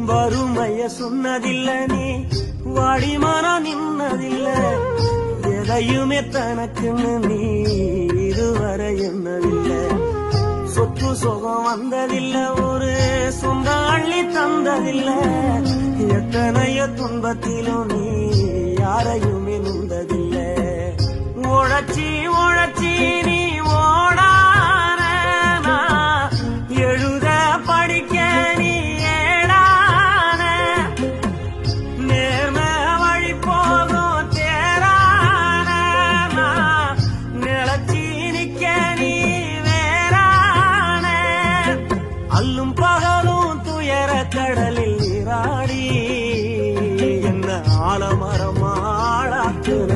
வறுமைய சொன்னதில்ல நீ வாடிமரம் நின்னதில்ல எதையுமே தனக்குன்னு நீ இதுவரை என்னதில்ல சொத்து சுகம் வந்ததில்ல ஒரு சொந்த அள்ளி தந்ததில்ல எத்தனையோ துன்பத்திலும் நீ யாரையுமே நுந்ததில்ல உழைச்சி உழைச்சி நீ ஓடான எழுத படிக்க நீ ஏடான நேர்ம வழி போகும் தேரான நிலச்சி நிக்க நீ வேறான அல்லும் பகலும் துயர கடலில் நீராடி என்ன ஆலமரம் ஆளாக்குன